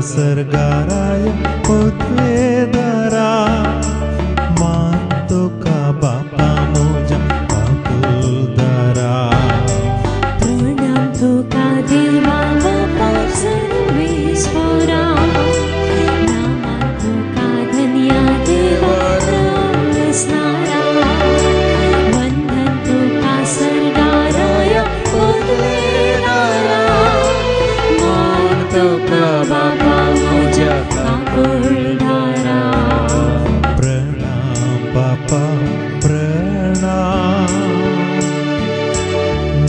सर्गाराय उद्वेदरा मानतो का बापा मुझा पाकुलदरा प्रणाम तो का देवा बापा सर्वेश्वरा नामांतो का धन्या देवा रसनारा वंदन तो का सर्गाराय उद्वेदरा मानतो का बापा मुझा पाकुलदरा प्रणाम बापा प्रणाम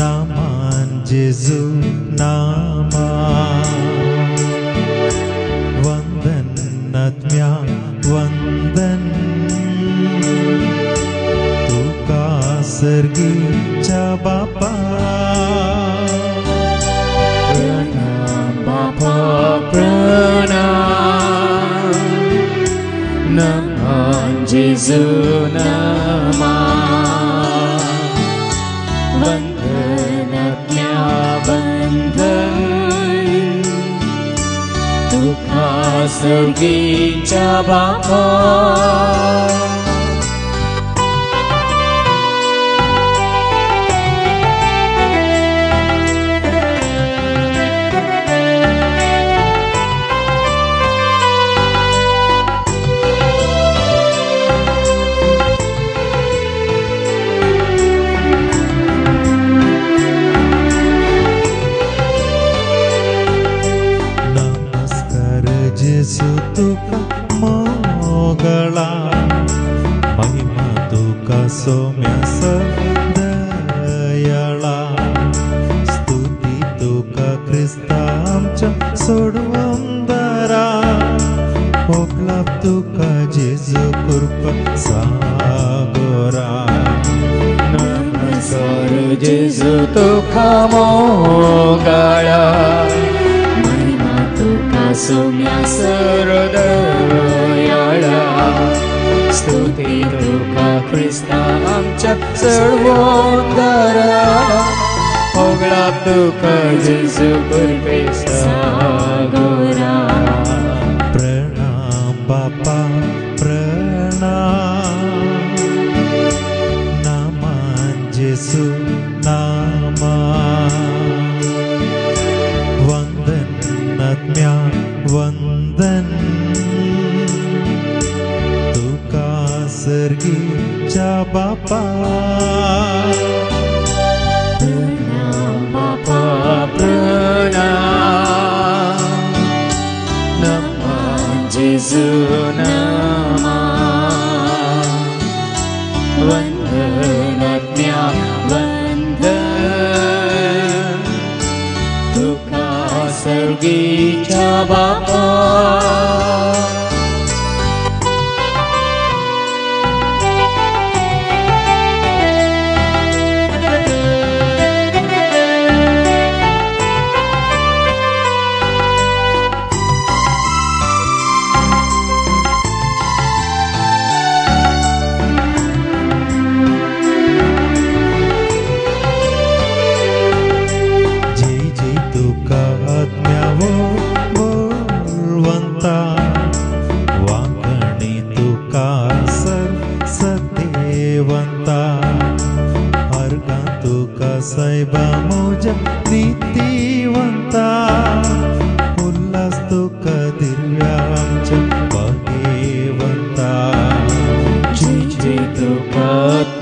नामान जेजू नामा वंदन आत्म्या वंदन तुका सर्गीच्या बापा प्रणाम बापा प्रणाम नामान जेजू नामा वंदन आत्म्या वंदन तुका सर्गीच्या बापा जेजू तुका मोगळा महिमा तुका सौम्या दयाळा स्तुती तुका ख्रिस्ता आमच्या सोडवंदरा ओगलाप तुका जेजू कृपा सागोरा नमस्कार जेजू तुका मोगळा सौम्या सरदयाळा स्तुती तुका ख्रिस्ता आमच्या सर्वोद्धारा ओगलाप तुका जेजू कृपे सागोरा प्रणाम बापा प्रणाम नामान जेजू नामा वंदन आत्म्या वंदन तुका सर्गीच्या बापा प्रणाम बापा प्रणाम नामान जेजू नामा वंदन आत्म्या वंदन तुका सर्गीच्या बापा वाकणी तुका सदेवंता अर्गा तुका सायबा मुझा नीतिवंता उल्हास तुका दिव्या आमच्या भाग्यवंता जी तुका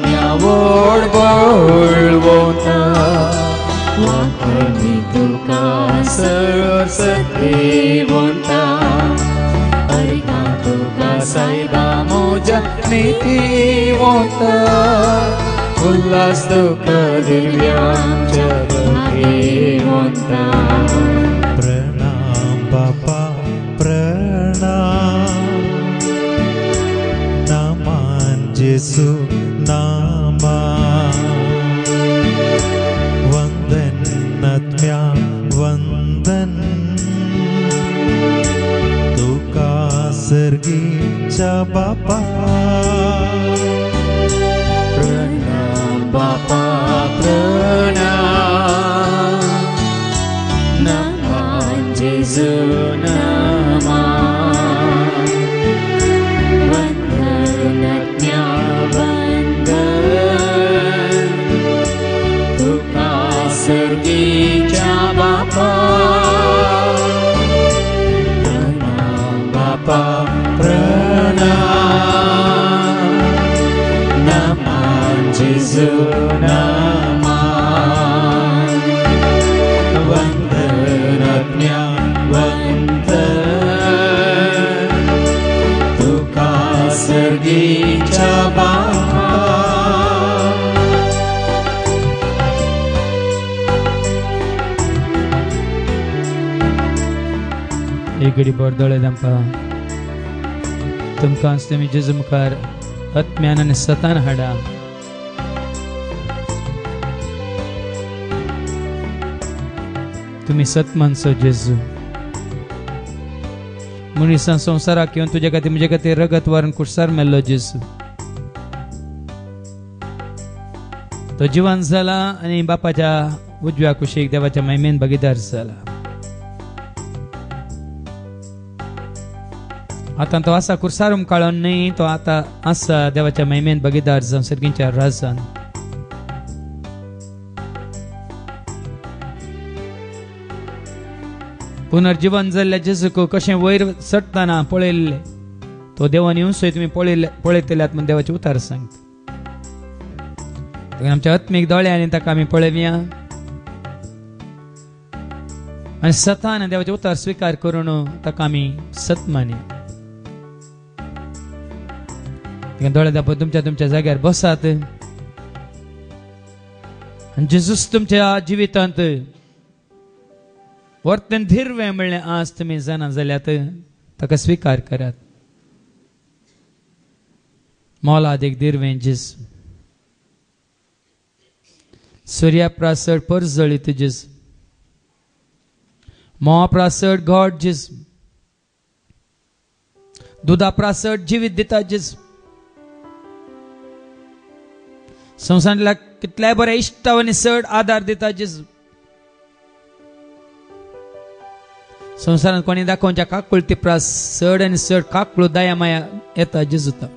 ज्ञावड बळवंता वाकणी तुका सदेवंता अर्गा तुका सायबा मुझा नीतिवंता उल्हास तुका दिव्या आमच्या भाग्यवंता प्रणाम बापा प्रणाम नामान जेजू नामा वंदन आत्म्या वंदन तुका सर्गीच्या बापा प्रणाम बापा प्रणाम नामान जेजू नामा एक घडी बोरदोळे दंपा तुमकां तुमी जेजू मुखार आत्म्यान आनी सतान हाडा. तुम्ही सत मानसो जेजू. मनिसां संवसाराक येवन तुजे खातीर म्हजे खातीर रगत वारून कुडसार मेल्लो जेजू. तो जिवंत जाला आनी बापाच्या उजव्या कुशीक देवाच्या महिमेन भागीदार जाला. आता तो आसा कुर्सार काळोन न्ही, तो आता आसा देवाच्या महिमेन भागीदार जावन सर्गींच्या राजान. पुनर्जीवन जाल्ल्या जेजूक कशें वयर सटतना पळयल्ले, तो देवान येवन सोय तुमी पळयतल्यात म्हूण देवाचे उतार सांगता. आमच्या आत्मीक दोळ्यांनी ताका आमी पळयवया आनी सतान देवाचे उतार स्वीकार करून ताका आमी सत मानया. दोळे दाखोवन तुमच्या तुमच्या जाग्यार बसात. जेजूस तुमच्या जिवितांत वर्तन धीरवें म्हणलें आज तुमी जाणा जाल्यात ताका स्वीकार करात. मोलाद एक धीरवें जेजू. सूर्या प्रासड परजळीत जेजू. मोहा प्रासड घोट जेजू. दुधा प्रासड जिवीत दिता जेजू. संवसारांतल्या कितल्याय बऱ्या इश्टाव आनी चड आदार दिता जेजू. संवसारांत कोणी दाखोवच्या काकुळ ती प्रास चड आनी चड काकुळ दया माया येता जेजूता.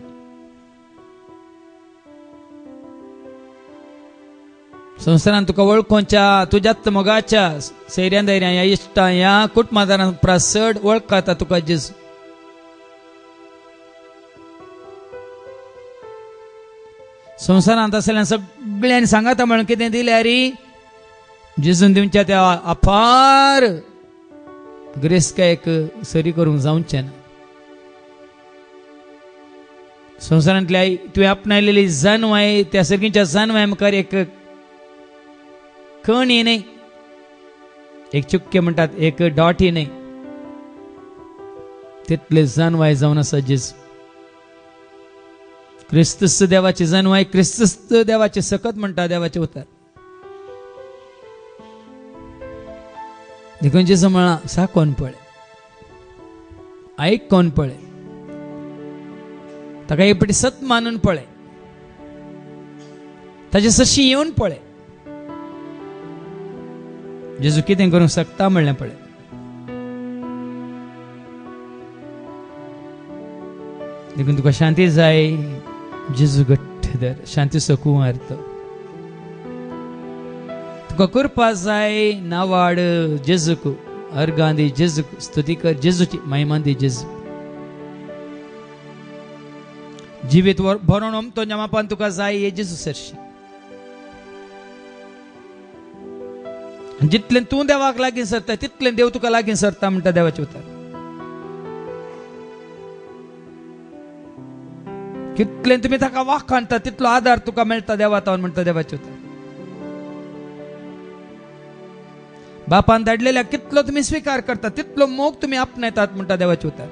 संवसारांत तुका वळखोवच्या तुज्यात मोगाच्या सैऱ्या दैऱ्या या इश्टा या कुटुंबादारांक प्रास चड वळखता तुका जेजू. संवसारांत असलेल्या सगळ्यांनी सांगाता म्हणून कितें दिल्यार जेजून तुमच्या त्या अपार ग्रेस्कायेक सरी करूंक जावचें ना. संवसारांतल्या तुवें आपणायलेली जानवाय त्या सगळींच्या जानवाय मुखार एक कणी न्ही, एक चुक्के म्हणटात एक डॉटी न्ही, तितले जानवाय जावन आसा जेजू. क्रिस्तुस देवाची जानवाय, क्रिस्तुस देवाचे सकत म्हणटा देवाचे उतार. देखून जेजू म्हणला सा कोण पळय, आयक कोण पळय, ताका एक पटी सत मानून पळय, ताचे सशी येवन पळय. जेजू कितें करूंक शकता म्हणलें पळय. देखून तुका शांती जाय, जेजू घट्ट धर, शांती सकूं तो. तुका करपा जाय नावाड जेजूक, अर्गां दी जेजूक, स्तुती कर जेजूची, महिमा दी जेजू. जिवीत भरोन अमतो मापान तुका जाय हे जेजू सरशी. जितलें तूं देवाक लागीं सरता तितलें देव तुका लागीं सरता म्हणटा देवाचे उतार. कितलें तुमी ताका वाखाणटा तितलो आदार तुका मेळटा देवातावन म्हणटा देवाचे उतार. बापान धाडलेल्या कितलो तुमी स्वीकार करता तितलो मोग तुमी आपणायतात म्हणटा देवाचे उतार.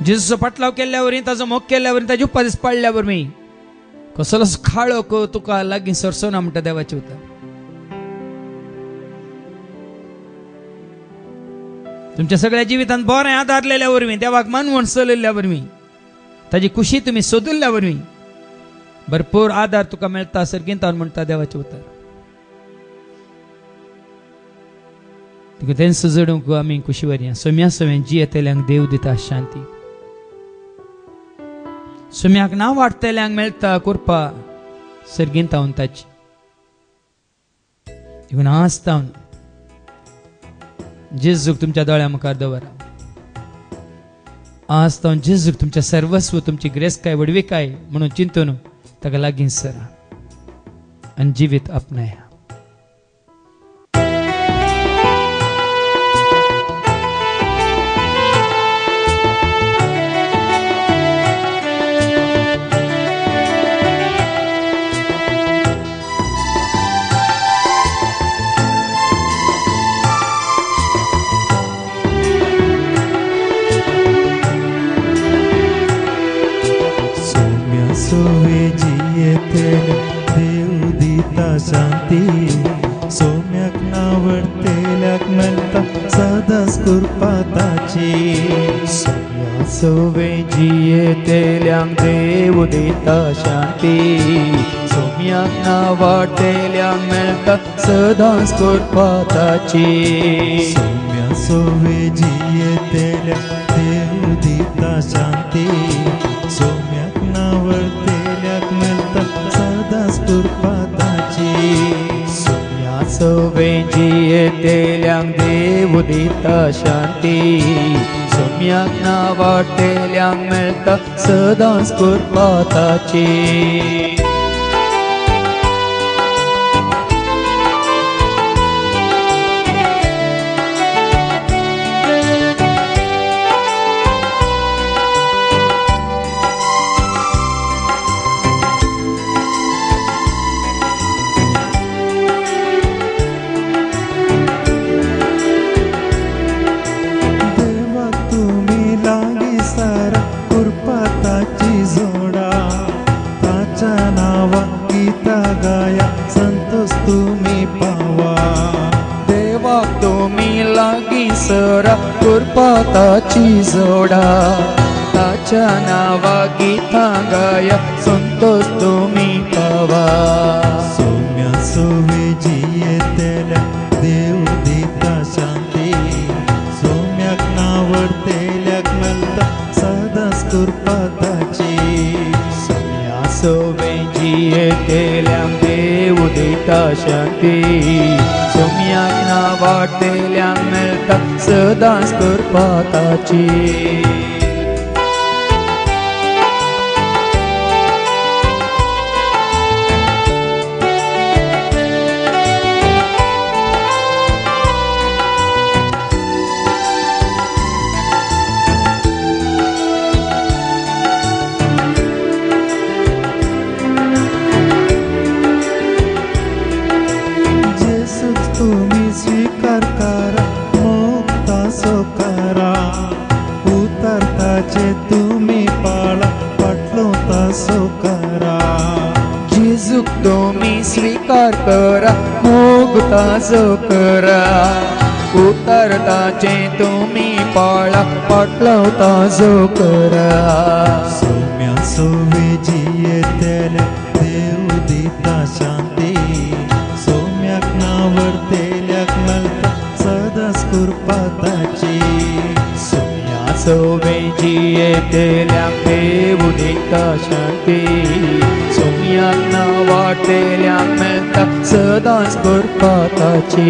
जेजूचो पाटलाव केल्ल्या वरी, ताजो मोग केल्ल्या वरी, ताजे उपादीस पाळल्या वरी कसलोच खाळोक तुका लागीं सरसो ना म्हणटा देवाचे उतार. तुमच्या सगळ्या जिवितांत बरें आदारलेल्या वरवीं, देवाक मानवण चलयल्ल्या वरवीं, ताजी खुशी तुमी सोदुल्ल्या वरवीं भरपूर आदार तुका मेळटा सर्गींतावन म्हणटा देवाचे उतार. तुका तें सुजडूंक आमी खुशी वरया. सोम्या सवें जी येतल्यांक देव दिता शांती. सोम्याक नांव वाडटल्यांक मेळटा कृपा सर्गींतावन ताची. देखून आस्तावन जेजूक तुमच्या दोळ्या मुखार दवरा. आस्तावन जेजूक तुमच्या सर्वस्व, तुमची ग्रेस्काय वडविकाय म्हणून चिंतून ताका लागीं सरा आनी जिवीत आपणाया. शांती सोम्याक नावडतेल्याक मेळटा सदांच कृपा ताची सोम्या सोवे जियेतेल्यांक देव दिता शांती सोम्याक नावाटेल्यांक मेळटा सदांच कृपा ताची सोम्या सोवे जियेतेल्याक देव दिता शांती सोम्याक नावडतेल्याक मेळटा सदांच कृपा ताची सोम्या सोवे जियेतेल्यांक देव दिता शांती सोम्याक नावाटेल्यांक मेळटा सदांच कृपा ताची गाया संतोष तुम्ही पावा देवाक तुम्ही लागी सरा कृपा ताची जोडा ताच्या नावा गीता गाया संतोष तुम्ही पावा सोम्या सोवे जियेतेल्या देव दिता शांती सोम्याक नावडतेल्याक मेळटा सदांच कृपा ताची सोम्या सोवे जियेतेल्यांक देव दिता शांती सोम्याक नावाटेल्यांक मेळटा सदांच कृपा ताची तुम्ही स्वीकार करा मुक्ता सोकारा उतरताचे तुम्ही पाळा पटलो तासो करा जेजूक तुम्ही स्वीकार करा मुक्ताचो करा उतरताचे तुम्ही पाळा पटलो ताजो करा सोम्या सोवे जियेतेल्या देव दिता शांती सोम्याक नावडतेल्याक मेळटा सदांच कृपा ताची सोम्या सोवे जियेतेल्यांक देव दिता शांती सोम्याक नावाटेल्यांक मेळटा सदांच कृपा ताची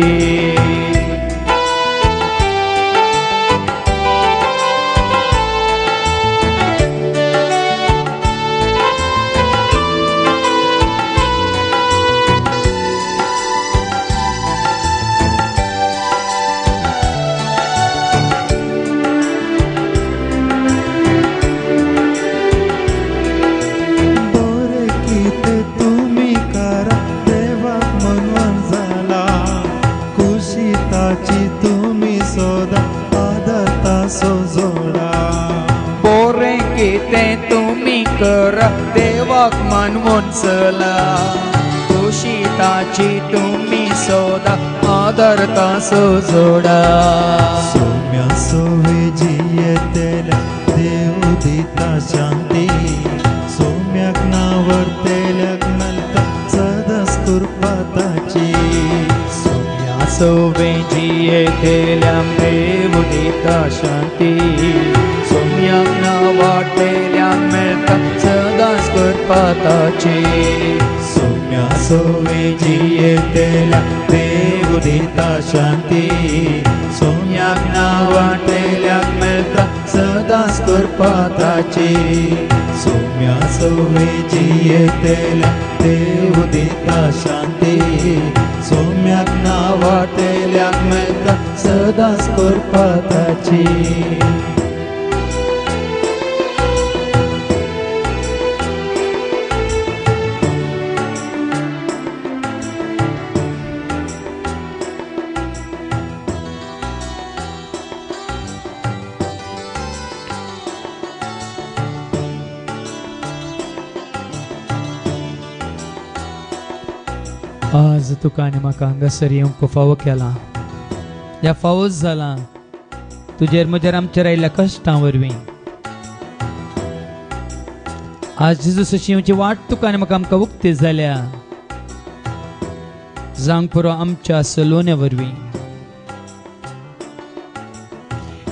तुम्ही सोदा आदरता जोडा बोरे किते तुम्ही करा देवाक मानवून चला कुशीताची तुम्ही सोदा आदरता जोडा सोम्या सोवे जियेतेल्या देव दिता शांती सोम्याक नावडतेल्याक मेळटा सदांच कृपा ताची सोवे जियेतेल्यांक देव दिता शांती सोम्याक नावाटेल्यांक मेळटा सदांच कृपा ताची सोम्या सोवे जियेतेल्याक देव दिता शांती सोम्याक नावडतेल्याक मेळटा सदांच कृपा ताची सोम्या सोवे जियेतेल्याक देव दिता शांती सोम्याक नावाटेल्याक मेळटा सदांच कृपा ताची आज तुका आनी म्हाका हांगासर येवंक फावो केला या फावोच जाला तुजेर म्हजेर आमचेर आयिल्ल्या कश्टां वरवीं आज जेजूस अशी येवची वाट तुका आनी म्हाका आमकां उक्ती जाल्या जावंक पुरो आमच्या सलोन्या वरवीं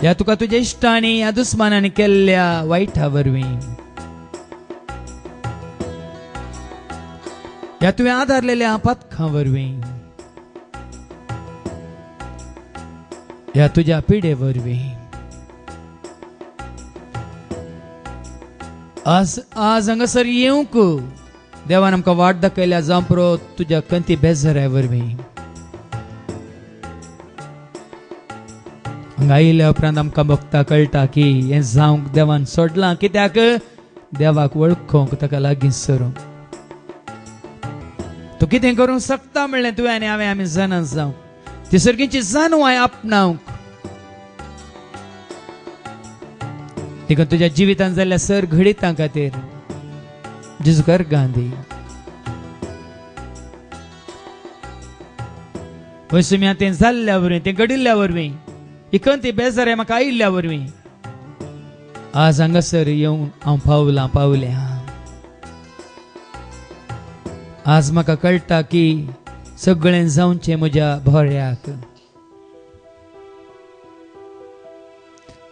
या तुका तुज्या इश्टांनी या दुस्मानांनी केल्ल्या वायटा वरवीं या तुवें आदारलेल्या पातखां वरवीं या तुज्या पिडे वरवीं आज हांगासर येवंक देवान आमकां वाट दाखयल्या जावं पुरो तुज्या कंती बेजाऱ्या वरवीं हांगा आयिल्ल्या उपरांत आमकां बगता कळटा की हें जावंक देवान सोडलां कित्याक देवाक वळखूंक ताका लागीं सरूंक तूं कितें करूंक शकता म्हणलें तुवें आनी हांवें आमी जाणां जावंक ती सर्गीची जाणवाय आपणावंक देखून तुज्या जिवितांत जाल्ल्या सर घडितां खातीर जेजूक अर्गां दी वैसुम्या तें जाल्ल्या वरवीं तें घडिल्ल्या वरवीं इकंती बेजारे म्हाका आयिल्ल्या वरवीं आज हांगासर येवन हांव पावल्या आज म्हाका कळटा की सगळें जावचें म्हज्या भोऱ्याक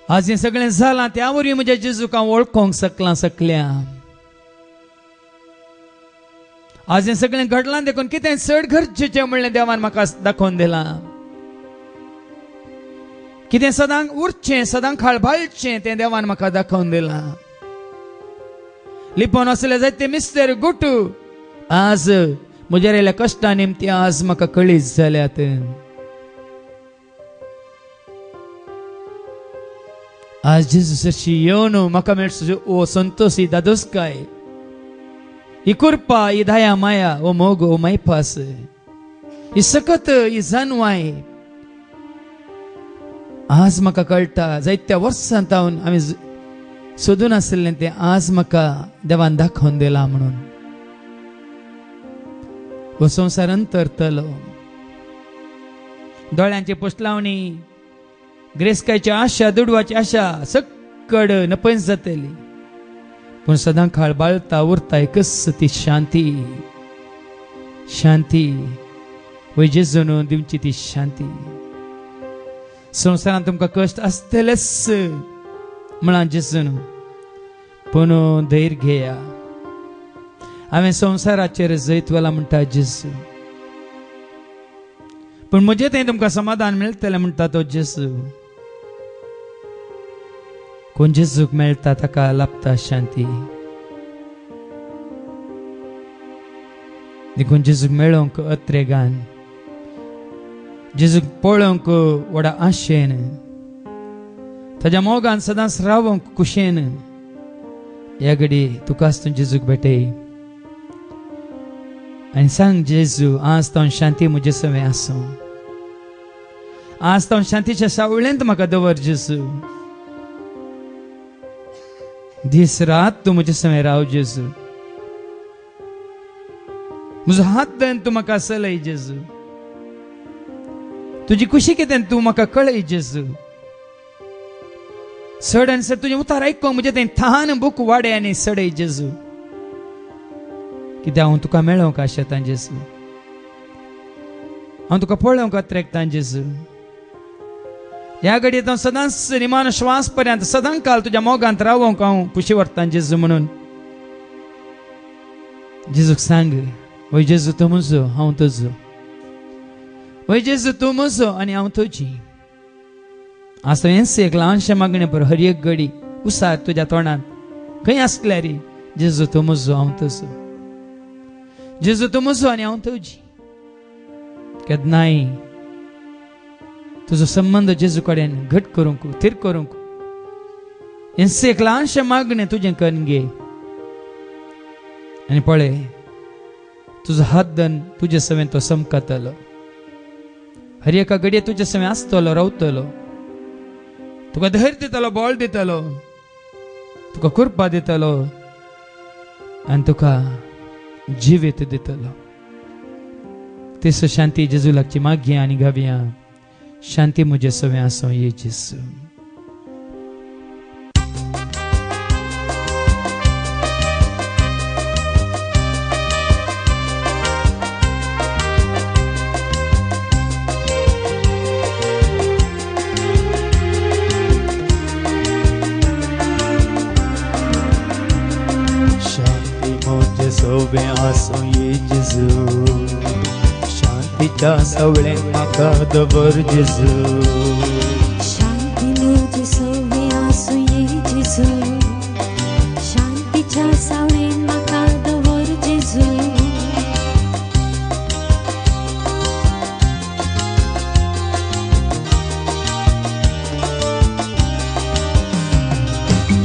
आज हें सगळें जालां त्या वरवीं म्हज्या जेजूक हांव वळखूंक सकल्या आज हें सगळें घडलां देखून कितें चड गरजेचें म्हणलें देवान म्हाका दाखोवन दिलां कितें सदांच उरचें सदांच खळबळचें तें देवान म्हाका दाखोवन दिलां लिपोवन वचले जायते मिस्तेर गुटू आज म्हज्यार आयिल्ल्या कश्टां निमती आज म्हाका कळीत जाल्यात आज जेजूसाची येवन म्हाका मेळची ओ संतोष ही दादोसकाय ही कृपा ही दया माया ओ मोग ओ मैपास ही सकत ही जाणवाय आज म्हाका कळटा जायत्या वर्सांत आमी सोदून आसलें तें आज म्हाका देवान दाखोवन दिलां म्हणून हो संवसार अंतरतलो दोळ्यांची पुस्तलावणी ग्रेस्कायची आशा दुडवाची आशा सकड नपयस जातली पूण सदां खळबळता उरता एकच ती शांती वय जेजून दिवची ती शांती संवसारांत तुमकां कश्ट आसतलेच म्हणान जेजून पूण धैर्य घेया हांवें संवसाराचेर जैतवला म्हणटा जेजू पूण म्हजें थंय तुमकां समाधान मेळटलें म्हणटा तो जेजू कोण जेजूक मेळटा ताका लाभता शांती देखून जेजूक मेळोवंक अत्रेगान जेजूक पळोवंक व्हडा आशेन ताज्या मोगान सदांच रावंक कुशेन ह्या घडी तुकाच तूं जेजूक भेटय आनी सांग जेजू आज तो शांती म्हजे सवें आसूं आज तो शांतीच्या सावळेंत म्हाका दवर जेजू दीस रात तूं म्हजे सवें राव जेजू म्हजो हात धरून तूं म्हाका चलय जेजू तुजी खुशी कितें तूं म्हाका कळय जेजू चड आनी चड तुजें उतार आयकूंक म्हजें तें थान बूक वाडय आनी सडय जेजू कित्याक हांव तुका मेळोवंक आशेतां जेजू हांव तुका पळोवंक अत्रेकतां जेजू ह्या घडयेंत हांव सदांच निमान श्वास पर्यंत सदां काल तुज्या मोगांत रावंक हांव खुशी व्हरतां जेजू म्हणून जेजूक सांग वय जेजू तूं म्हजो हांव तुजो वय जेजू तूं म्हजो आनी हांव तुजी आज तो हेंच एक ल्हानशें मागणें पर हर एक घडी उसार तुज्या तोंडांत खंय आसल्यार जेजू तूं म्हजो हांव तुजो जेजू तूं म्हजो आनी हांव तुजी केन्नाय तुजो संबंद जेजू कडेन घट करूंक थीर करूंक हेंच एक ल्हानशें मागणें तुजें कणगे आनी पळय तुजो हात धरून तुजे सवें तो समकतलो हर एका घडये तुजे सवें आसतलो रावतलो तुका धैर्य दितलो बळ दितलो तुका कृपा दितलो आनी तुका जिवीत दितलो तेसो शांती जेजू लागची मागया आनी घावया शांती म्हजे सवे आसो ये जेजू सोबे आसो ये जेजू शांतीच्या सवळेन म्हाका दवर जेजू शांती म्हजे सोबे आसो ये जेजू शांतीच्या सावळेन म्हाका दवर जेजू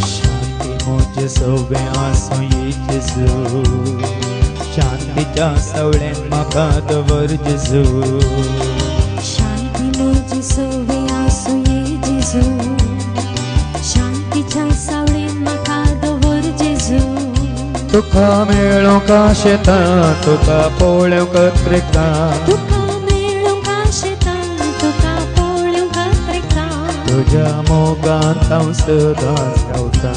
शांती म्हजे सोबे आसो ये जेजू शांतीच्या सवळेन म्हाका दवर जेजू शांती म्हजे सोबे आसो ये जेजू शांतीच्या सावळेन म्हाका दवर जेजू तुका मेळोंक शेता तुका पळोवंक त्रेका तुका मेळोंक शेता तुका पळोवंक त्रेका तुज्या मोगांत हांव सदांच रावता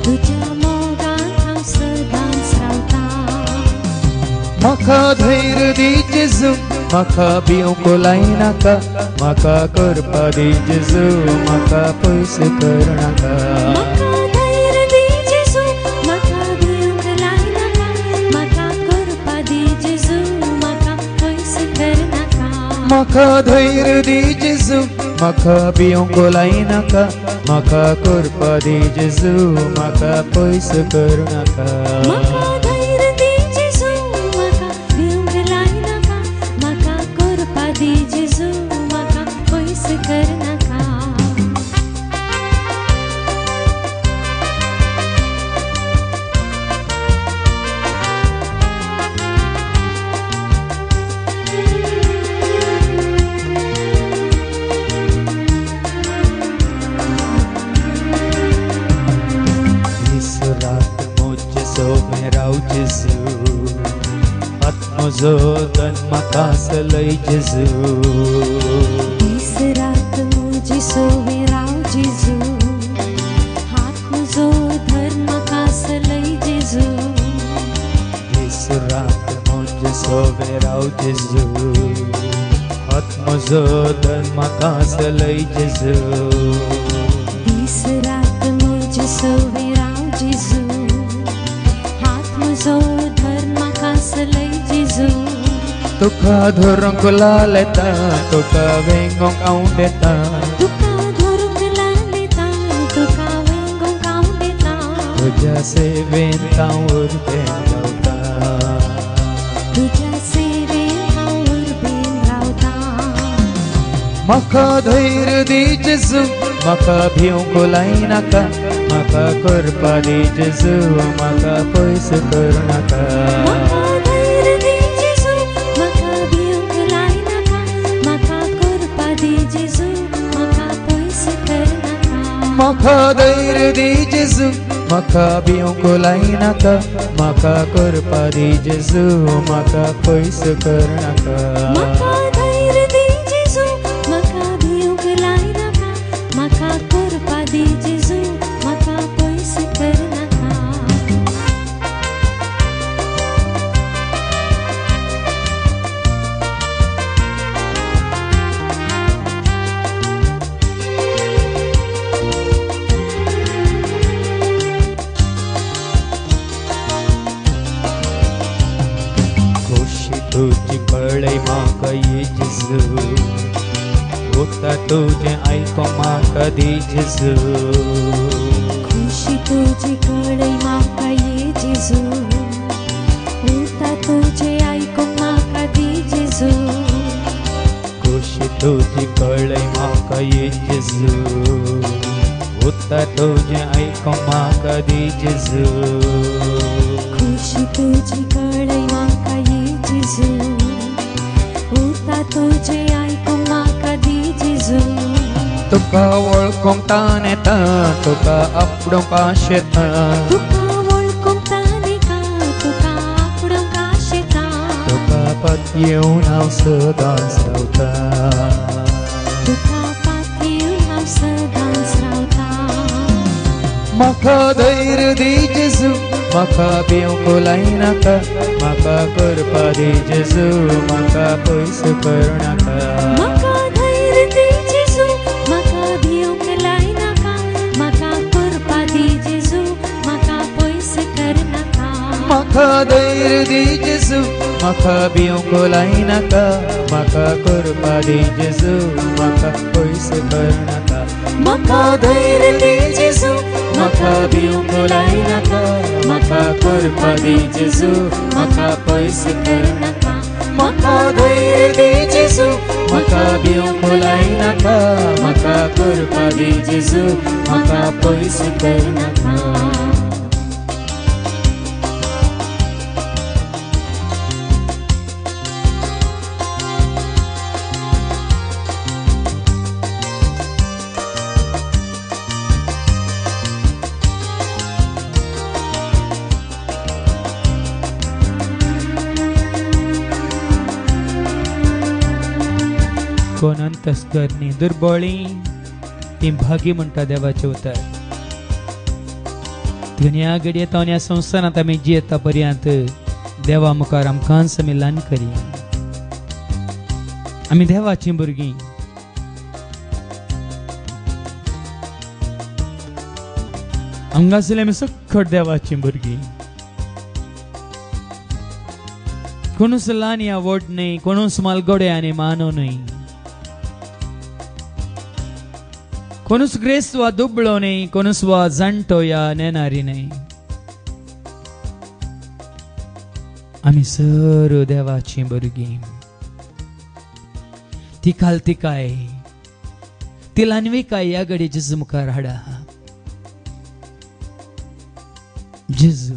तुज्या मोगान हांव सदांच रावता म्हाका धैर्य दी जेजू म्हाका भिवंक लायनाका म्हाका करपा दी जेजू म्हाका पयस करनाका म्हाका धैर्य दी जेजू म्हाका भिवंक लायनाका म्हाका करपा दी जेजू म्हाका पयस करनाका म्हाका धैर्य दी जेजू म्हाका भिवंक लायनाका म्हाका करपा दी जेजू म्हाका पयस करनाका म्हाका धैर्य दी जेजू म्हाका भिवंक लायनाका म्हाका करपा दी जेजू म्हाका पयस करनाका दीस रात म्हजे सोबे राव जेजू आत्मजो तन म्हाका सलय जेजू दीस रात म्हजे सोबे राव जेजू हात म्हजो धर म्हाका सलय जेजू दीस रात म्हजे सोबे राव जेजू आत्मजो तन म्हाका सलय जेजू दीस रात म्हजे सोबे राव जेजू हात म्हजो धर म्हाका सलय जेजू तुका धरूंक लालेता तुका वेंगोंक हांव देता तुका धरूंक लायता तुका वेंगोंक हांव देता तुज्या सेवेन हांव उरतें रावता तुज्या सेवेन हांव उरबेन रावता म्हाका धैर्य दी जेजू म्हाका भिवंक लायनाका म्हाका करपा दी जेजू म्हाका पयस करनाका म्हाका धैर्य दी जेजू म्हाका भिवंक लायनाका म्हाका करपा दी जेजू म्हाका पयस करनाका म्हाका धैर्य दी जेजू म्हाका भिवंक लायनाका म्हाका करपा दी जेजू म्हाका पयस करनाका म्हाका धैर्य दी जेजू म्हाका भिवंक लायनाका म्हाका करपा दी जेजू म्हाका पयस करनाका खुशी तुझी कळय म्हाका ये जेजू उता तुझें आयको म्हाका दी जेजू खुशी तुझी कळय म्हाका ये जेजू उता तुझे आयकूंक म्हाका दी जेजू खुशी तुझी कळय म्हाका ये जेजू उता तुझें आयको म्हाका दी जेजू खुशी तुझी कळय म्हाका ये जेजू उता तुझे आयकूंक म्हाका दी जेजू तुका वळखोंक तान येता तुका आपडूंक आशेता तुका वळखूंक तानेका तुका आपडूंक आशेता तुका पात येऊन हांव सदांच रावता तुका पात येऊन हांव सदांच रावता म्हाका धैर्य दी जेजू म्हाका भिवूंक लायनाका म्हाका करपा दी जेजू म्हाका पयस करूं नाका म्हाका धैर्य दी जेजू म्हाका भिवूंक लायनाका म्हाका करपा दी जेजू म्हाका पयस करनाका म्हाका धैर्य दी जेजू म्हाका भिवूंक लायनाका म्हाका करपा दी जेजू म्हाका पयस करूं नाका म्हाका धैर्य दी जेजू म्हाका भिवूंक लायनाका म्हाका करपा दी जेजू म्हाका पयस करूं नाका म्हाका धैर्य दी जेजू म्हाका भिवूंक लायनाका म्हाका करपा दी जेजू म्हाका पयस करूं नाका कोण अंतस्करणी दुर्बळी ती भागी म्हणटा देवाचे उतर दुनिया घडये येता ह्या संवसारांत आमी जियेता पर्यंत देवा मुखार आमकांच आमी ल्हान करी आमी देवाची भुरगीं हांगासले आमी सखट देवाची भुरगीं कोणूच ल्हान या व्हड न्हय कोणूच मालगडे आनी मानो न्हय कोणूच ग्रेस्त वा दुबळो न्हय कोणूच वा जाणटो या नेणारी न्हय आमी सर्व देवाची भुरगीं ती खालतिकाय ती ल्हानविकाय या घडी जेजू मुखार हाडा जेजू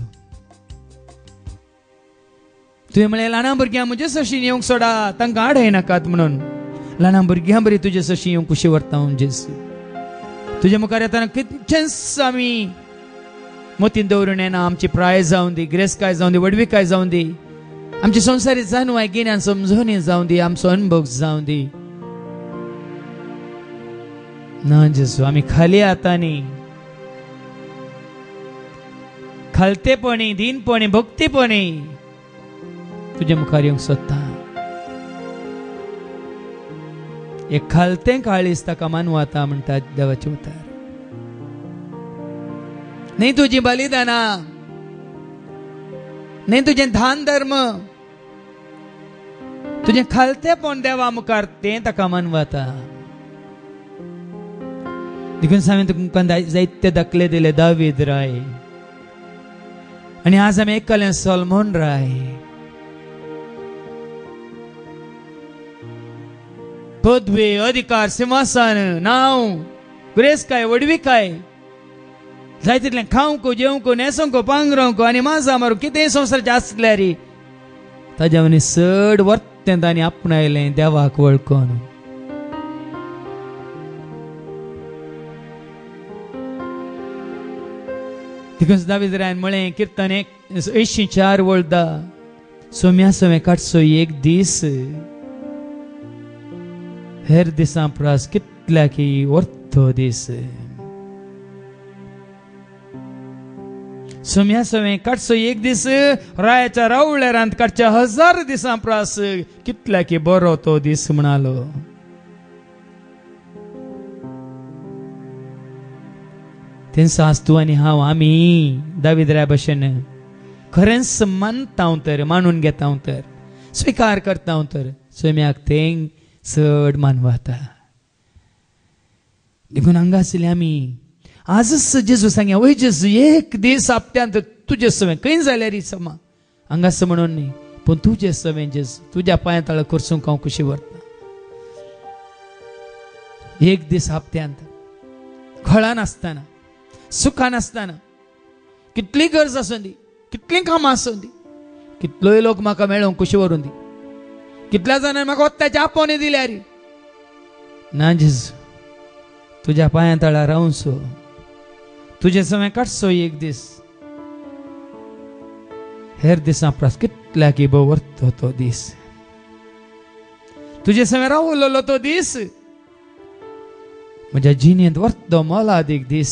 तुवें म्हळें ल्हाना भुरग्यां म्हजे सशीन येवंक सोडा तांकां आडय नाकात म्हणून ल्हाना भुरग्यां बरी तुजे सशी येवंक कुशी व्हरता हांव जेजू तुझ्या मुखार येताना कितचेंच आमी मोतीन दवरून येना आमची प्राय जावं दी ग्रेसकाय जावं दी वडविकाय जावं दी आमची संवसारी जाणवाय गिन्यान समजोनी जावं दी आमचो अनुभव जावं दी ना जेजू आमी खाली हातांनी खालतेपणी दीनपणी भक्तीपणी तुझ्या मुखार येवंक सोदता एक खालतें काळीज ताका मानवता म्हणटा देवाचे उतर न्ही तुजी बलिदाना न्ही तुजें धान धर्म तुजें खालतेपण देवा मुखार तें ताका मानवता देखून हांवें तुमकां जायते दाखले दिले दावीद राय आनी आज आमी आयकलें सोलमोन राय पदवी अधिकार सिंहासन नाव ग्रेसकाय वडविकाय जाय तितलें खावंक जेवंक न्हेसोंक पांगरोंक आनी माजा मारूंक कितेंय संवसाराचें आसलें रे ताज्या मनी चड वर्तें तांणी आपणायलें देवाक वळखून देखून दावीद रायन म्हळें किर्तन 184 वळदा सोम्या सोमे काडचो एक दीस हेर दिसां प्रास कितल्या की वर्तो दीस सोम्या सोमे काडचो एक दीस रायाच्या रावळेरांत काडच्या 1000 दिसां प्रास कितल्या की बरो तो दीस म्हणालो तेन्ना आज तूं आनी हांव आमी दावीद राय भशेन खरेंच मानता तर मानून घेता तर स्विकार करता तर सोम्याक तें चड मानवता देखून हांगा आसले आमी आजच जेजू सांगया वय जेजू एक दीस आपट्यांत तुजे सवें खंय जाल्यार री समा हांगास म्हणून न्ही पूण तुजे सवें जेजू तुज्या पांया तळ करसूंक हांव कशी व्हरता एक दीस हप्त्यांत खळान आसतना सुखान आसतना कितली गरज आसूं दी कितलीं कामां आसूं दी कितलोय लोक म्हाका मेळोंक कशी व्हरून दी कितल्या जाणांनी म्हाका वत्ताची आपोवणी दिल्या रे ना जेजू तुज्या पांया तळार रावसो तुजे सवें काडचो एक दीस हेर दिसां प्रास कितल्या की बो व्हरतो तो दीस तुझे समय रावलो तो दीस म्हज्या जिणेंत वर्तो मोलादीक दीस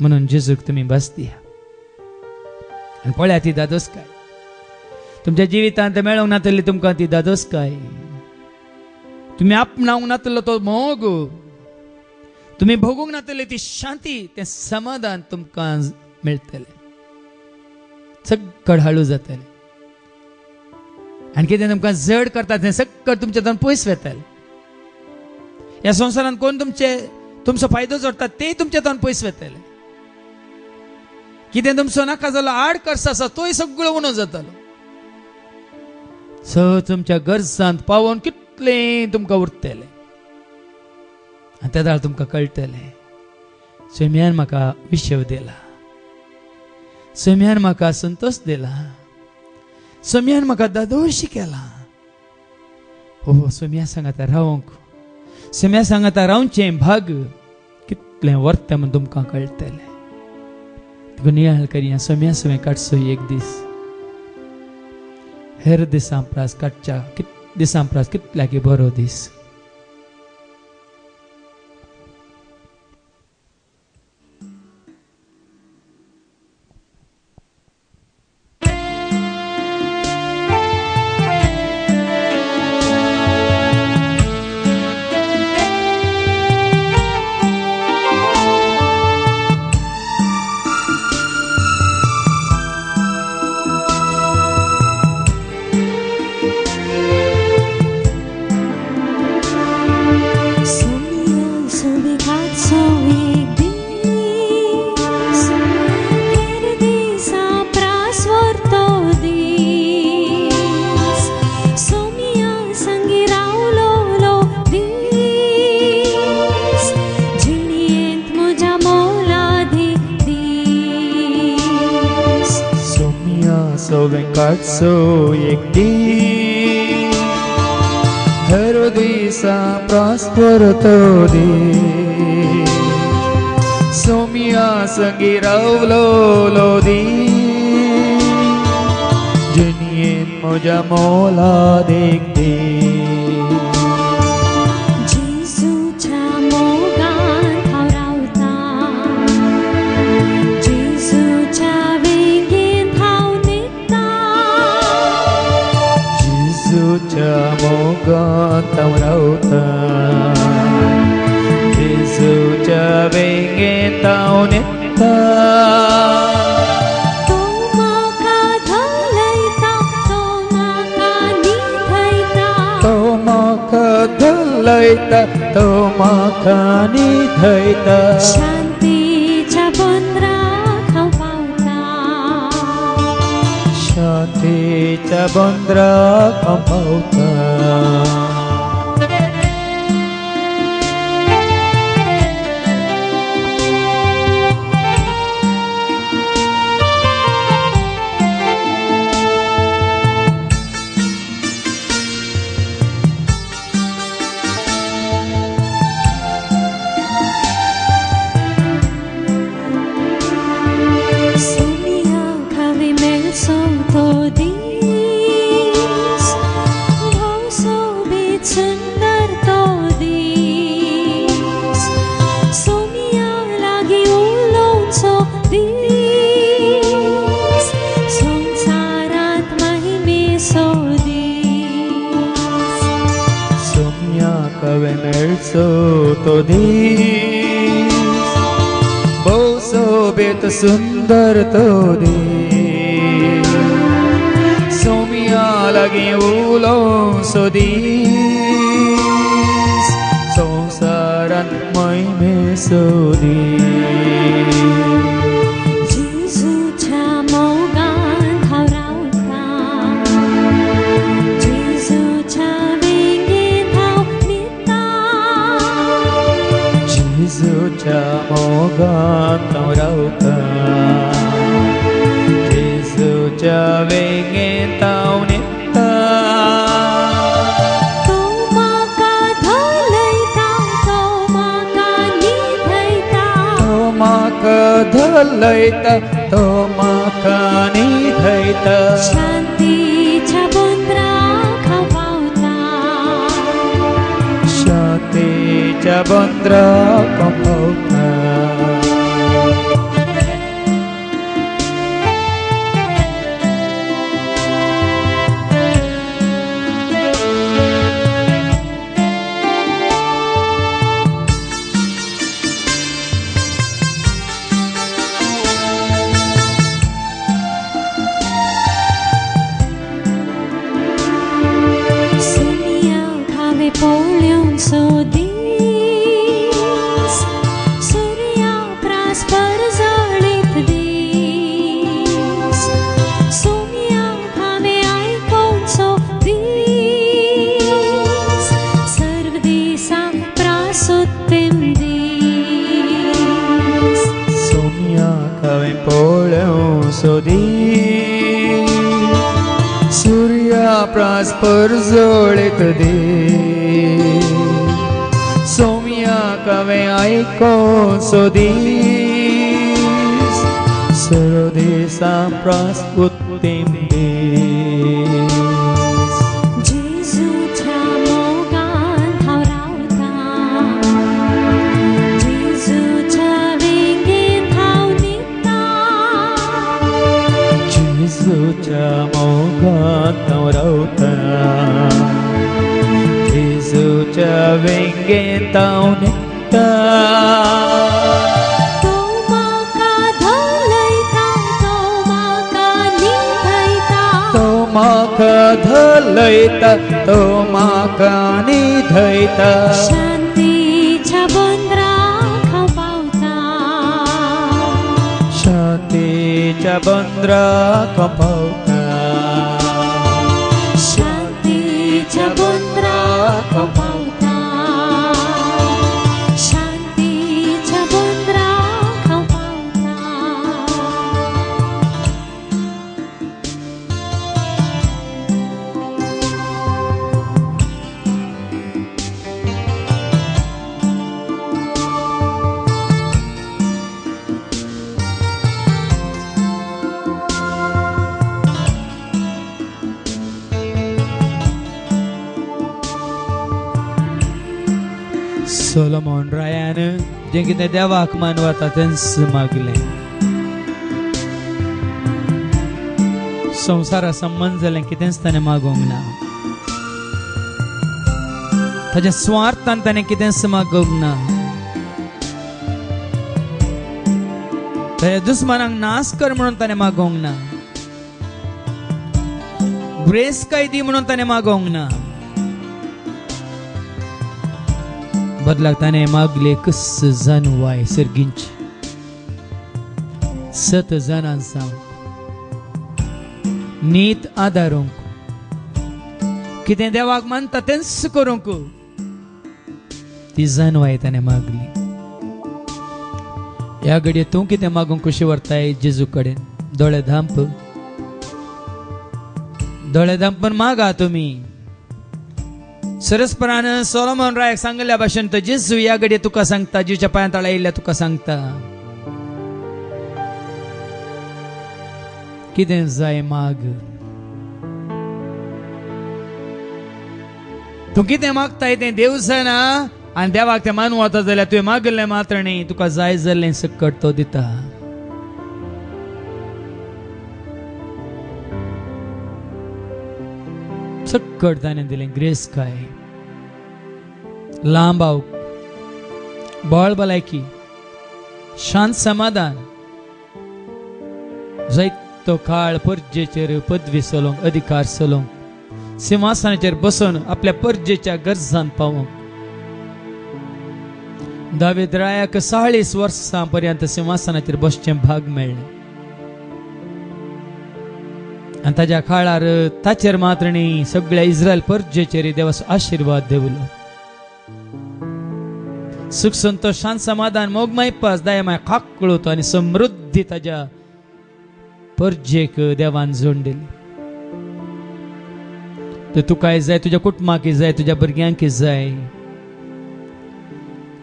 म्हणून जेजूक तुम्ही बस दिया आनी पळया ती दादोसकाय तुमच्या जिवितांत मेळोंक नातली तुमकां ती दादोसकाय तुम्ही आपणावंक नातलो तो मोग तुम्ही भोगूंक नातली ती शांती ते समाधान तुमकां मेळटलें सगळं हळू जातलें आनी कितें तुमकां जड करता तें सगळं तुमच्यातून पयस वतलें ह्या संवसारांत कोण तुमचो फायदो जोडटा ते तुमच्यातून पयस वतले कितें तुमचो नाका जालो आड खर्च आसा तोय सगळो उणो जातलो सो तुमच्या गरजांत पावोन कितलें तुमकां उरतलें आनी त्या दाळ तुमकां कळटलें स्वाम्यान म्हाका विशव दिला स्वाम्यान म्हाका संतोष दिला स्वाम्यान म्हाका दादोशी केला हो स्वाम्या सांगाता रावंक स्वाम्या सांगाता रावचें भाग कितलें वर्थ म्हूण तुमकां कळटलें तुका नियाळ करया स्वाम्या सवय काडचो एक दीस हेर दिसां प्रास काडच्या दिसां प्रास कितल्याकी बरो दीस काढचो एक दीस हर दिसा प्रॉस्पर तो दीस सोमिया संगी रावलो दीस जिणयेंत म्हज्या मोलाद एक दीस जेजूच्या मोगान हांव रावतां जेजूच्या वेगेंत हांव जेजूच्या मोगांत हांव रावतां जेजूच्या वेगेंत हांव न्हिदतां तो म्हाका धलयता तो म्हाका निधयता तो म्हाका धलयता तो म्हाका निधयता शांतीच्या बंदराक हांव पावतां शांतीच्या बंदराक हांव पावतां तो दीस बहु सोबीत सुंदर तो दीस सोमिया लागी उलोवचो दीस संवसारांत महिमेचो दीस जेजूच्या मोगान हांव रावतां जेजूच्या वेगेंत हांव जेजूच्या मोगांत हांव रावतां जेजूच्या वेगेंत हांव न्हिदतां तो म्हाका धलयता तो म्हाका निधयता तो म्हाका धलयता तो म्हाका निधयता शांतीच्या बंदराक हांव पावतां शांतीच्या बंदराक पावता Sunia kave polyon so dis Surya praspar zalit dis Sunia kave aikon so dis Sarv disa prasuttim dis Saumya कवे पोळ्यो सोदी सूर्या प्रास्पर जोळीत दे सोम्या कवे ऐको सोदीस सर्व देशा प्रास्पुत्तिम देस Jesuच्या मोगान हांव रावता Jesuच्या वेंगेन हांव न्हिदता जेजूच्या मोगात हांव रावता जेजूच्या वेंगेत हांव न्हिदता तो म्हाका धलयता तो म्हाका धलयता तो म्हाका निधयता शांतीच्या बंदराक हांव पावता शांतीच्या बंदराक पावता शांतीच्या बंदराक हांव पावता शांतीच्या बंदराक हांव पावता सोलोमोन रायान जें कितें देवाक मानवता तेंच मागलें संवसारा संबंध जालें कितेंच ताणें मागोंक ना ताच्या स्वार्थान ताणें कितेंच मागोंक ना ताच्या दुस्मानांक नाश कर म्हणून ताणें मागोंक ना ग्रेस्काय दी म्हणून ताणें मागोंक ना बदलाक ताणें मागले कस जानवाय सर्गींची 7 जाणां जावं नीत आदारूंक कितें देवाक मानता तेंच करूंक ती जानवाय ताणें मागली ह्या घडये तूं कितें मागूंक कशी व्हरताय जेजू कडेन दोळे धांपून मागा तुमी सरस्परान सोलोमोन रायाक सांगल्या भाशेन तो जेजू ह्या घडये तुका सांगता जीवच्या पांया तळा येयल्या तुका सांगता कितें जाय माग तूं कितें मागताय तें देव जाणा आनी देवाक तें मानूं वता जाल्यार तुवें मागलें मात्र न्ही तुका जाय जाल्लें सकट तो दिता सकट ताणें दिलें ग्रेस काय लांब आवक बळ भलायकी शांत समाधान जायतो काळ परजेचेर पदवी चलोवंक अधिकार चलोवंक सिंहासनाचेर बसून आपल्या परजेच्या गरजांत पावोवंक दावीद रायाक 40 वर्सां पर्यंत सिंहासनाचेर बसचें भाग मेळ्ळें आनी ताच्या काळार ताचेर मात्र न्ही सगळ्या इस्रायल परजेचेर देवाचो आशिर्वाद देवलो सुख संतोष शांत समाधान मोगमाय पास दयामाय काकळूत आनी समृद्धी ताच्या परजेक देवान जोडून दिली तर तुकाय जाय तुझ्या कुटुंबाक जाय तुझ्या भुरग्यांक जाय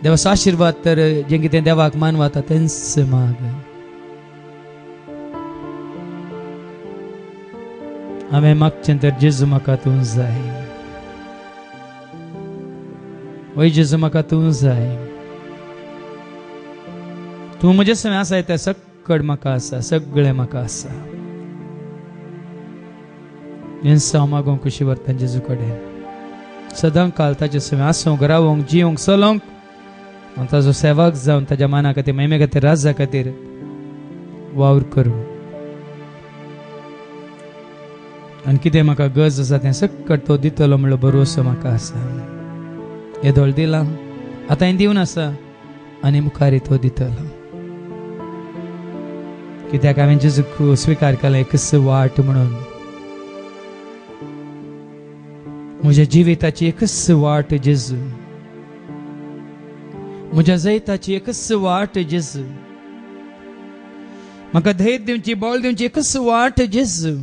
देवाचो आशिर्वाद तर जें कितें देवाक मानवता तेंच माग हांवें मागचें तर जेजू म्हाका तूं जाय वय जेजू म्हाका तूं जाय. तूं म्हजे सगळें आसा तें सकड म्हाका आसा, सगळें म्हाका आसा. हांव मागोंक कशी व्हरता जेजू कडेन. सदां काल ताचे सगळें आसूंक, रावोंक, जियोंक, चलोंक, हांव ताजो सेवक जावन ताज्या माना खातीर, महिमे खातीर, राजा खातीर वावर करूं. आनी कितें म्हाका गरज आसा तें सकट तो दितलो म्हणलो भरवसो म्हाका आसा. येदोळ दिला, आतां हांवें दिवन आसा आनी मुखारी तो दितलो. कित्याक हांवें जेजूक स्विकार केला एकच वाट म्हणून. म्हज्या जिविताची एकच वाट जेजू, म्हज्या जैताची एकच वाट जेजू, म्हाका धैर्य दिवची, बळ दिवची एकच वाट जेजू.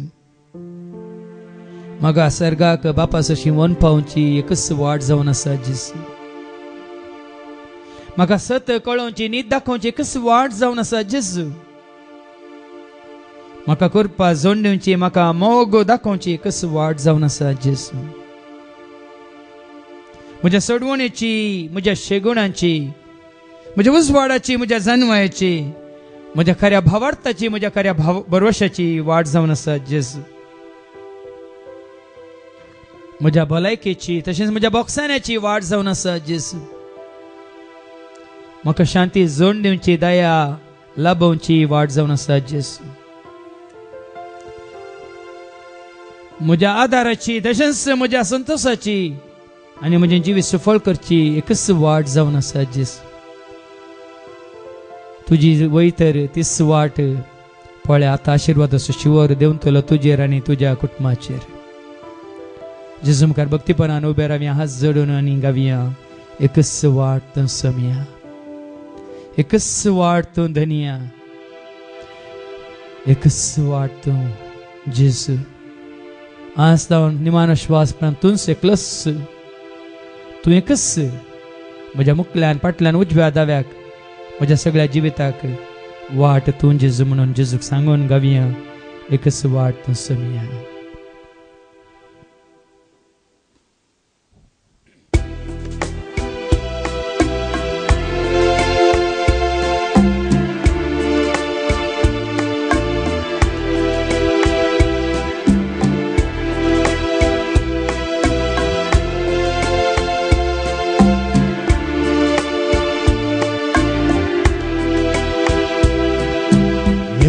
म्हाका सर्गाक बापा सशी वन पावची एकच वाट जावन आसा जेजू. म्हाका सत कळोवची, न्हीद दाखोवची एकच वाट जावन आसा जेजू. म्हाका करपा जोड दिवची, म्हाका मोग दाखोवची एकच वाट जावन आसा जेजू. म्हज्या सडवणेची, म्हज्या शेगुणाची, म्हज्या उजवाडाची, म्हज्या जानवायाची, म्हज्या खऱ्या भावार्थाची, म्हज्या खऱ्या भरवशाची वाट जावन आसा जेजू. म्हज्या भलायकेची तशेंच म्हज्या बोगसाण्याची वाट जावन आसा जेजू. म्हाका शांती जोड दिवची, दया लाभोवची वाट जावन आसा जेजू. म्हज्या आदाराची तशेंच म्हज्या संतोषाची आनी म्हजें जिवीत सफळ करची एकच वाट जावन आसा जेजू. तुजी वयतर तीच वाट पळय आतां आशिर्वादाचो शिवर देंवतलो तुजेर आनी तुज्या कुटुंबाचेर. जेजू मुखार भक्तीपणान उबे रावया, हात जोडून आनी गावया. एकच वाट तूं सोमया, एकच वाट तूं धनिया, एकच वाट तूं जेजू. आज जावन निमानो श्वास प्राण तूंच एकलोच, तूं एकच म्हज्या मुखल्यान, फाटल्यान, उजव्या दाव्याक, म्हज्या सगळ्या जिविताक वाट तूं जेजू म्हणून जेजूक सांगून गावया. एकच वाट तूं सोमया.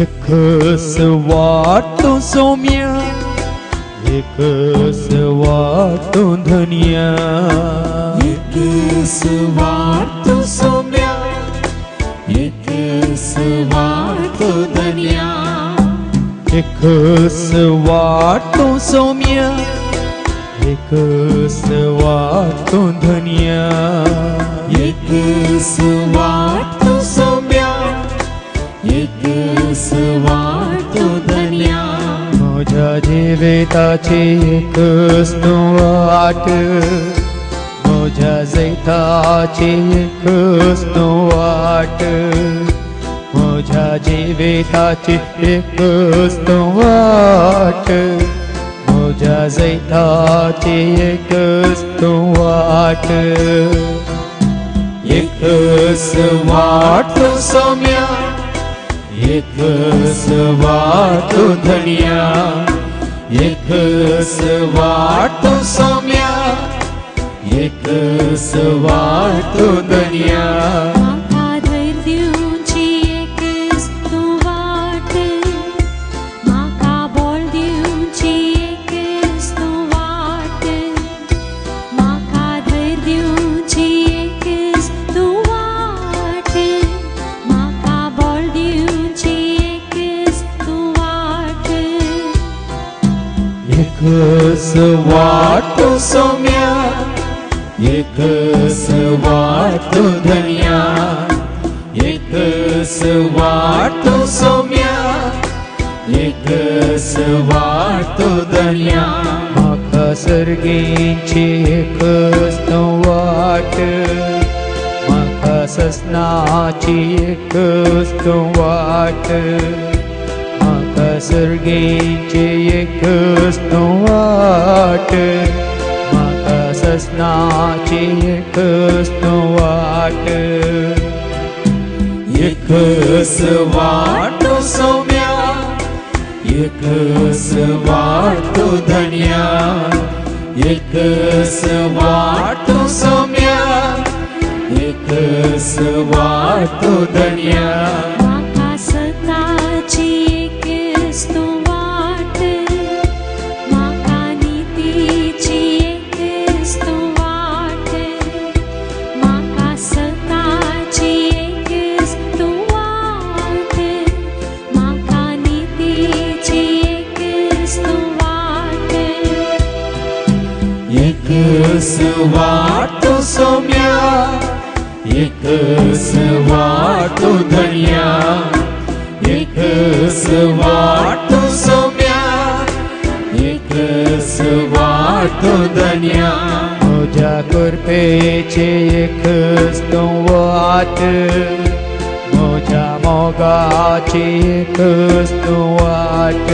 एकच वाट तूं सोम्या, एकच वाट तूं धनिया. एकच वाट तूं सोम्या, एकच वाट तूं धनिया. एकच वाट तूं सोम्या, एकच वाट तूं धनिया. एकच वाट तूं सोम्या, एकच वाट तूं धनिया. म्हज्या जिविताची एकच तूं वाट, म्हज्या जैताची एकच तूं वाट, म्हज्या जिविताची एकच तूं वाट, म्हज्या जैताची एकच तूं वाट. एकच वाट तूं सोम्या, एकच वाट तूं धनिया. एकच वाट तूं सोम्या, एकच वाट तूं धनिया. म्हाका धैर्य दिवची एकच तूं वाट, म्हाका बळ दिवची एकच तूं वाट, म्हाका धैर्य दिवची एकच तूं वाट, म्हाका बळ दिवची एकच तूं वाट. एकच वाट तूं सोम्या, एकच वाट तूं धनिया. एकच वाट तूं सोम्या, एकच वाट तूं धनिया. म्हाका सर्गेची एकच तूं वाट, म्हाका ससनाची एकच तूं वाट, म्हाका सर्गेची एकच तूं वाट, म्हाका रसनाची एकच तू वाट, एकच वाट सौम्या, एकच वाट धन्या, एकच वाट सौम्या, एकच वाट धन्या. माका सताची एकच तू वाट, माका नीतीची एकच तू वाट, माका सताची एकच तू वाट, माका नीतीची एकच तू वाट. एकच वाट सौम्या, एकच वाट धन्या, एकच वाट सौम्या, एकच वाट धन्या. तुझ्या कृपेची एकच तू वाट, तुझ्या मोगाची एकच तू वाट,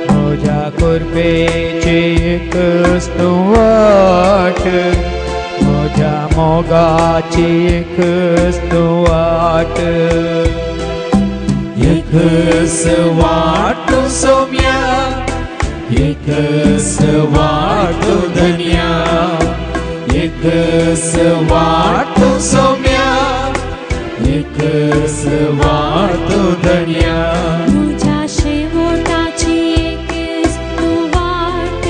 तुझ्या कृपेची एकच तू वाट, तुझ्या मोगाची एकच तू वाट. एकच वाट सौम्या, एकच वाट धन्या, एकच वाट सौम्या, एकच वाट धन्या. तुझ्या शेवटाची एकच तू वाट,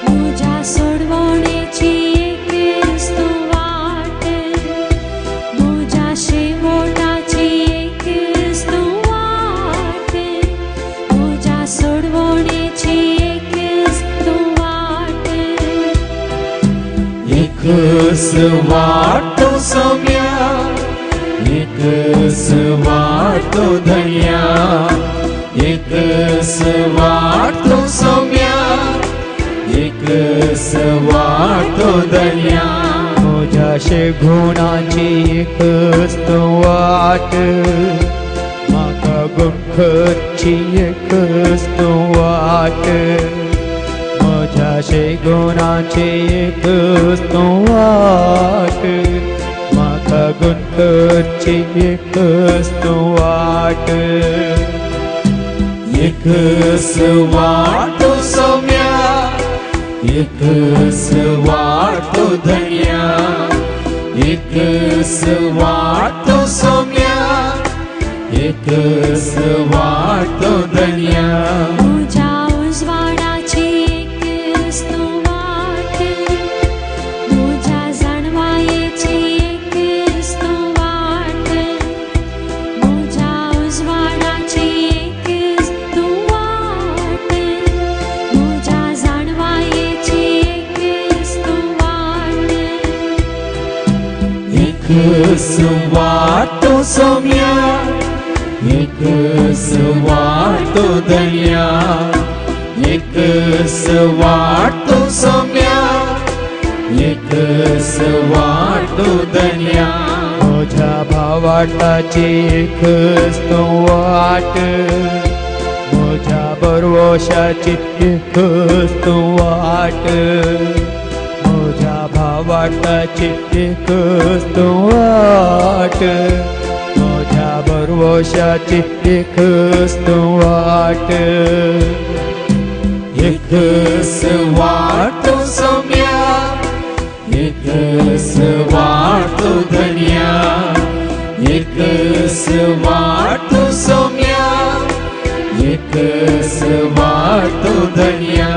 तुझ्या सोडवणेची एकच तू वाट, तुझ्या शेवटाची एकच तू वाट, तुझ्या सोडवणेची एकच तू वाट. एकच वाट सौम्या, एकच वाट धन्या, एकच वाट सौम्या, एकच वाट धन्या. तुझ्या शेगुणाची एकच तू वाट, माका गुणखरची एकच तू वाट, तुझ्या शेगुणाची एकच तू वाट, माका गुणखरची एकच तू वाट. एकच वाट सौम्या, एकच वाट धन्या, एकच वाट सौम्या, एकच वाट धन्या. तुझ्या उजवाडाची एकच तू वाट, तुझ्या जाणवायेची एकच तू वाट, तुझ्या उजवाडाची एकच तू वाट, तुझ्या जाणवायेची एकच तू वाट. एकच वाट सौम्या, एकच वाट धन्या, एकच वाट सौम्या, एकच वाट धन्या. तुझ्या भावाटाची एकच तू वाट, तुझ्या बरवशाची एकच तू वाट, तुझ्या भावाटाची एकच तू वाट, तुझ्या बरवशाची एकच तू वाट. एकच वाट सौम्या, एकच वाट धन्या, एकच वाट सौम्या, एकच वाट धन्या.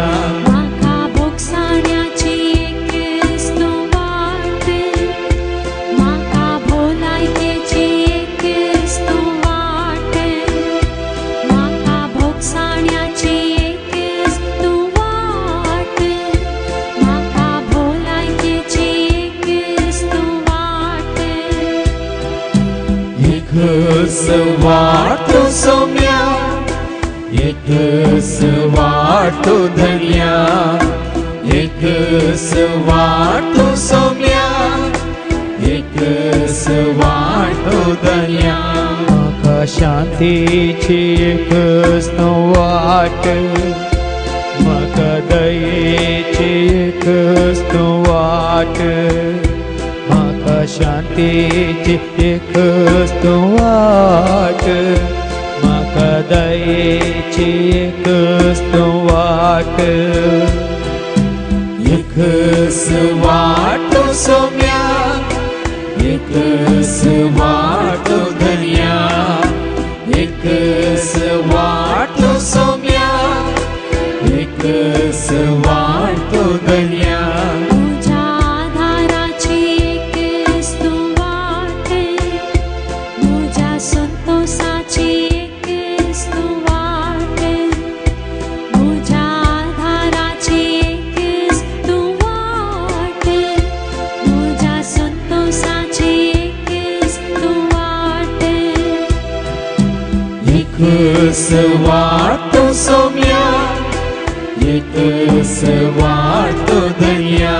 माका भोगसाण्याची एकच तू वाट, माका भोलायकेची एकच तू वाट, माका भोगसाण्याची एकच तू वाट, माका भोलायकेची एकच तू वाट. एकच वाट सौम्या, एकच वाट धन्या, एकच वाट सौम्या, एकच वाट धन्या. माका शांतीची एकच वाट, माका दयेची एकच वाट म्हाका शांतीची एकच तू वाट म्हाका दयेची एकच तू वाट एकच वाट सोम्या एकच वाट धन्या एकच वाट सोम्या एकच वाट धन्या तुझ्या आधाराची एकच तू वाट तुझ्या संतोषाची एकच तू वाट तुझ्या आधाराची एकच तू वाट तुझ्या संतोषाची एकच तू वाट एकच वाट सोम्या एकच वाट धन्या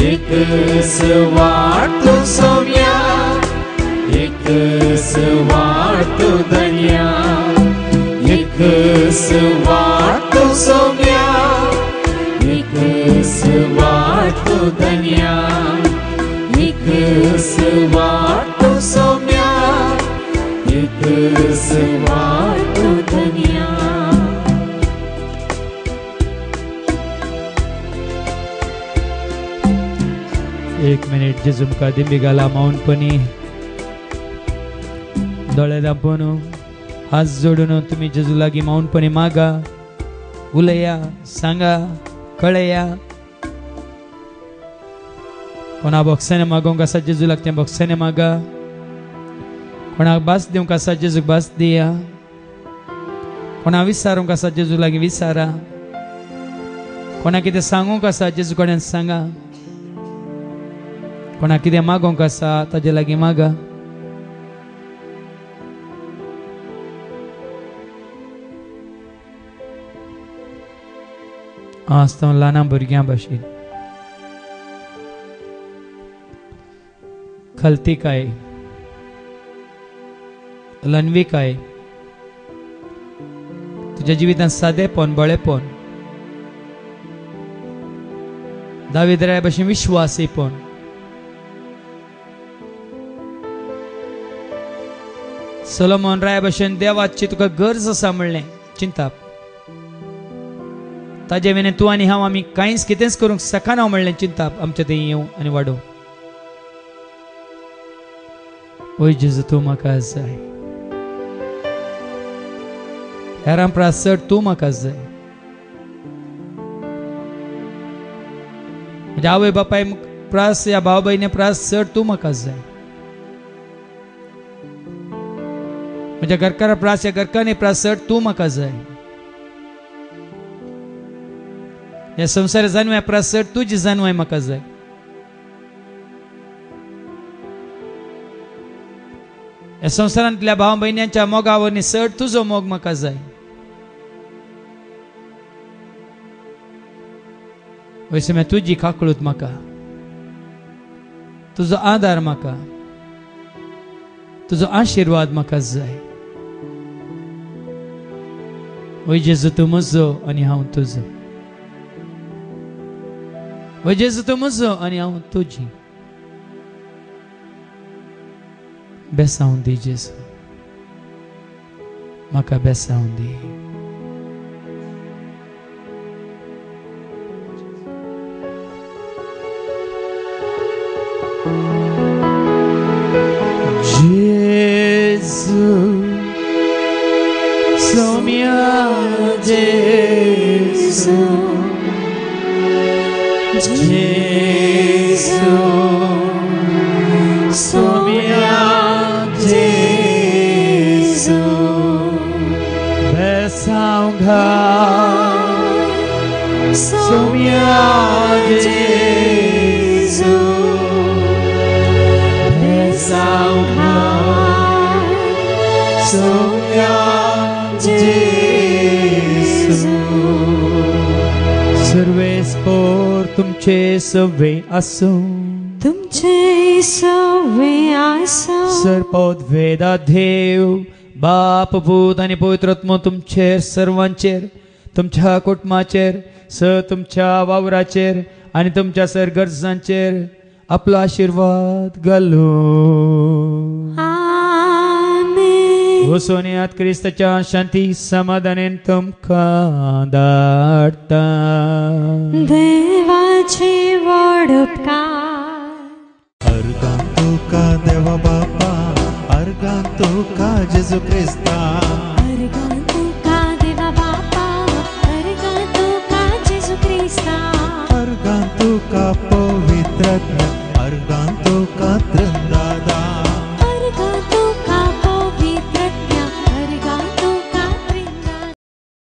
एकच वाट सोम्या एकच वाट धन्या एकच वाट सोम्या एकच वाट धन्या एकच वाट सोम्या एकच वाट धन्या एक मिनिट जेजू मुखार दिंबी घाला मौनपणी दोळे धांपून हात जोडून तुम्ही जेजू लागीं मौनपणी मागा उलया सांगा कळया कोणा बोक्साने मागोंक आसा जेजू लागता बोक्साने मागा कोणाक भास दिवंक आसा जेजूक भास दिया कोणा विचारूंक आसा जेजू लागीं विचारा कोणा कितें सांगूंक आसा जेजू कडेन सांगा कोणा कितें मागोंक आसा ताजे लागीं मागा आसता ल्हाना भुरग्यां भाशेन खलतीकाय ल्हनविकाय तुज्या जिवितांत सादेपण बळेपण दावीद राया भाशेन विश्वासीपण सोलोमोन राया भाशेन देवाची तुका गरज आसा म्हणलें चिंताप ताजे वेने तूं आनी हांव आमी कांयच कितेंच करूंक शकना म्हणलें चिंताप आमचें थंय येवं आनी वाडोवं ओय जेजू तूं म्हाका जाय हेरां प्रास चड तूं म्हाका जाय म्हज्या आवय बापाय प्रास या भाव भयणी प्रास चड तूं म्हाका जाय म्हज्या घरकारा प्रास या घरकान्नी प्रास चड तूं म्हाका जाय ह्या संवसार जानवाय प्रास चड तुजी जानवाय म्हाका जाय ह्या संवसारांतल्या भाव भयण्यांच्या मोगावरनी चड तुजो मोग म्हाका जाय वयसम्या तुजी काकळूत म्हाका तुजो आदार म्हाका तुजो आशिर्वाद म्हाका जाय ओय जेजू तूं म्हजो आनी हांव तुजो ओय जेजू तूं म्हजो आनी हांव तुजी बेसावून दी जेजू म्हाका बेसावून दी जेजू सोम्या जेजू जेजू सोम्या जेजू बेसावूं घाल सोम्या जेजू बेसावूं घाल सोम्या जेजू सर्वेस्पोर तुमचे सवे आसूं तुमचे सवे आसूं सर्पोद वेदा देव बाप पूत आनी पवित्रात्मो तुमचेर सर्वांचेर तुमच्या कुटुंबाचेर तुमच्या वावराचेर आणि तुमच्या सरगरजांचेर आपलो आशीर्वाद घालो. वचून येयात क्रिस्ताच्या शांती समाधानान तुमकां धाडटा. देवाची व्हड उपकार. अर्गां तुका देवा बापा, अर्गां तुका जेजू क्रिस्ता, अर्गां तुका देवा बापा, अर्गां तुका जेजू क्रिस्ता, अर्गां तुका पवित्रात्मा